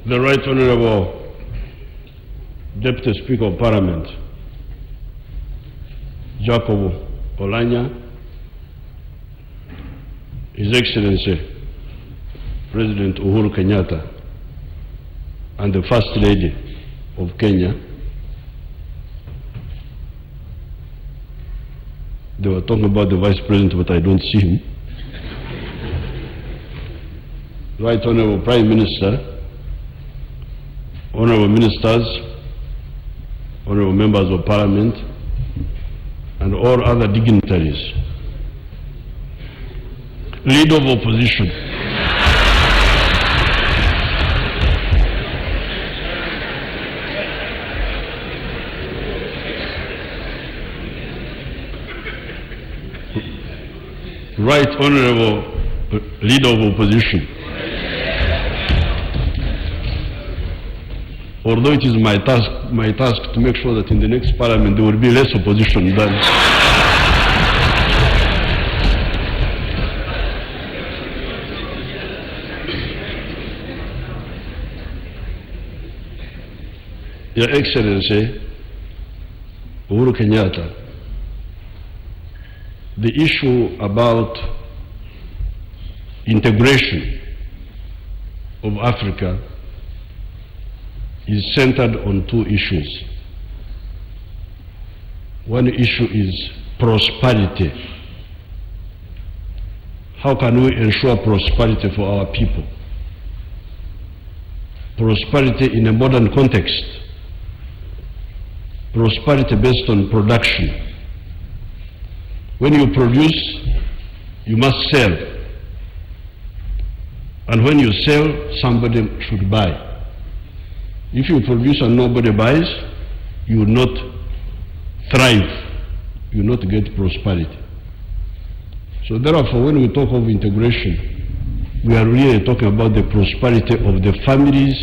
The Right Honorable Deputy Speaker of Parliament, Jacob Olanya, His Excellency President Uhuru Kenyatta, and the First Lady of Kenya. They were talking about the Vice President, but I don't see him. Right Honorable Prime Minister, Honorable Ministers, Honorable Members of Parliament, and all other dignitaries. Leader of Opposition. Right Honorable Leader of Opposition. Although it is my task to make sure that in the next Parliament there will be less opposition than Your Excellency Uhuru Kenyatta, the issue about integration of Africa is centered on two issues. One issue is prosperity. How can we ensure prosperity for our people? Prosperity in a modern context. Prosperity based on production. When you produce, you must sell. And when you sell, somebody should buy. If you produce and nobody buys, you will not thrive, you will not get prosperity. So therefore, when we talk of integration, we are really talking about the prosperity of the families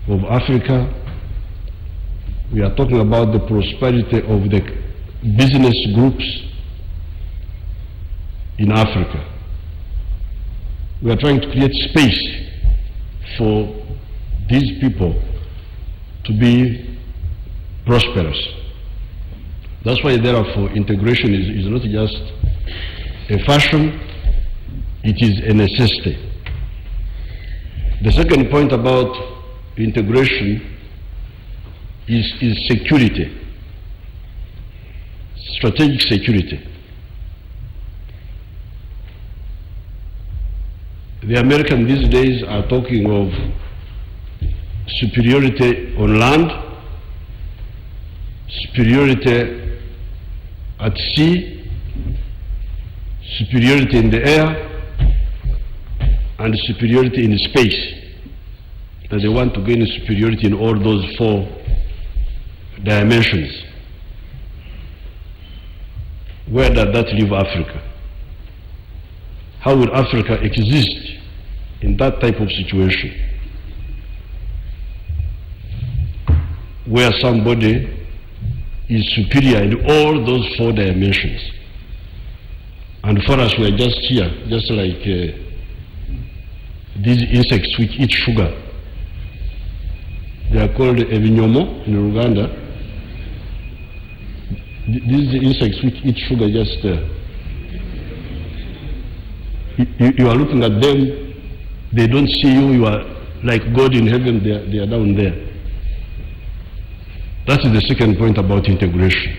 of Africa. We are talking about the prosperity of the business groups in Africa. We are trying to create space for these people to be prosperous. That's why therefore integration is not just a fashion, it is a necessity. The second point about integration is security, strategic security. The Americans these days are talking of superiority on land, superiority at sea, superiority in the air, and superiority in space. That they want to gain superiority in all those four dimensions. Where does that leave Africa? How will Africa exist in that type of situation? Where somebody is superior in all those four dimensions. And for us, we are just here, just like these insects which eat sugar. They are called evinyomo in Uganda. These insects which eat sugar, just you are looking at them, they don't see you, you are like God in heaven, they are down there. That is the second point about integration.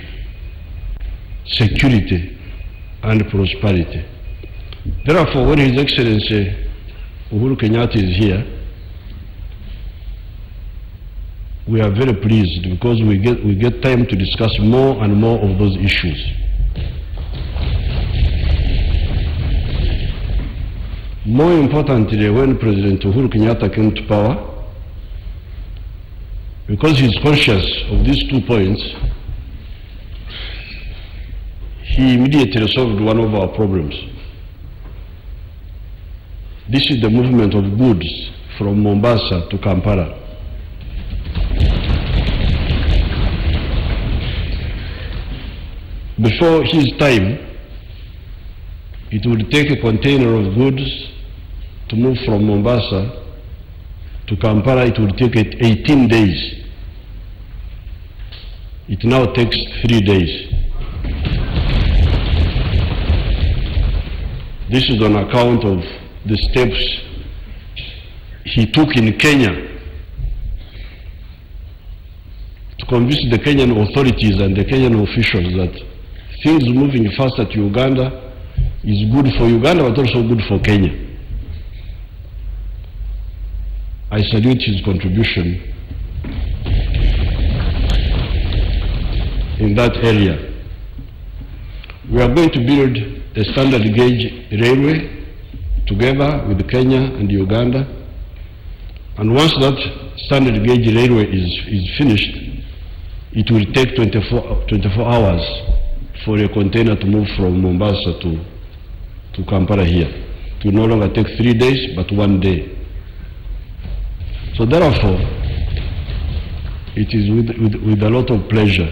Security and prosperity. Therefore, when His Excellency Uhuru Kenyatta is here, we are very pleased because we get time to discuss more and more of those issues. More importantly, when President Uhuru Kenyatta came to power, because he is conscious of these 2 points, he immediately solved one of our problems. This is the movement of goods from Mombasa to Kampala. Before his time, it would take a container of goods to move from Mombasa to Kampala, it would take it 18 days. It now takes 3 days. This is on account of the steps he took in Kenya to convince the Kenyan authorities and the Kenyan officials that things moving faster to Uganda is good for Uganda, but also good for Kenya. I salute his contribution in that area. We are going to build a standard gauge railway together with Kenya and Uganda. And once that standard gauge railway is finished, it will take 24 hours for a container to move from Mombasa to Kampala here. It will no longer take 3 days, but 1 day. So therefore, it is with a lot of pleasure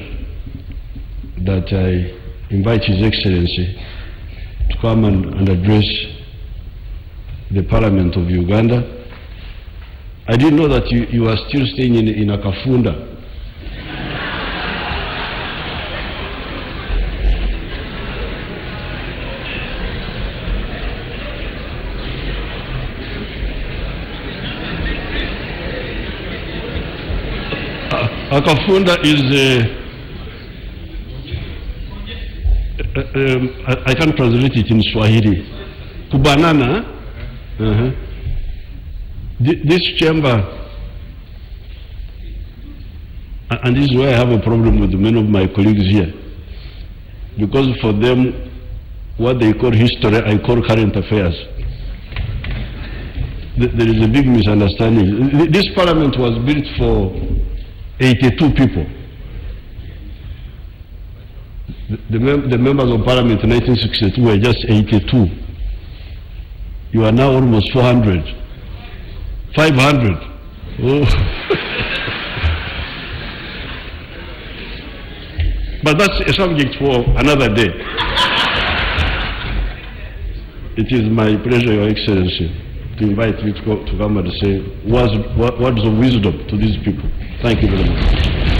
that I invite His Excellency to come and address the Parliament of Uganda. I didn't know that you are still staying in Akafunda. Akafunda is I can't translate it in Swahili. Kubanana. This chamber, and this is why I have a problem with many of my colleagues here, because for them, what they call history, I call current affairs. There is a big misunderstanding. This parliament was built for 82 people. The members of parliament in 1962 were just 82. You are now almost 400. 500. Oh. But that's a subject for another day. It is my pleasure, Your Excellency, to invite you to come and say words of wisdom to these people. Thank you very much.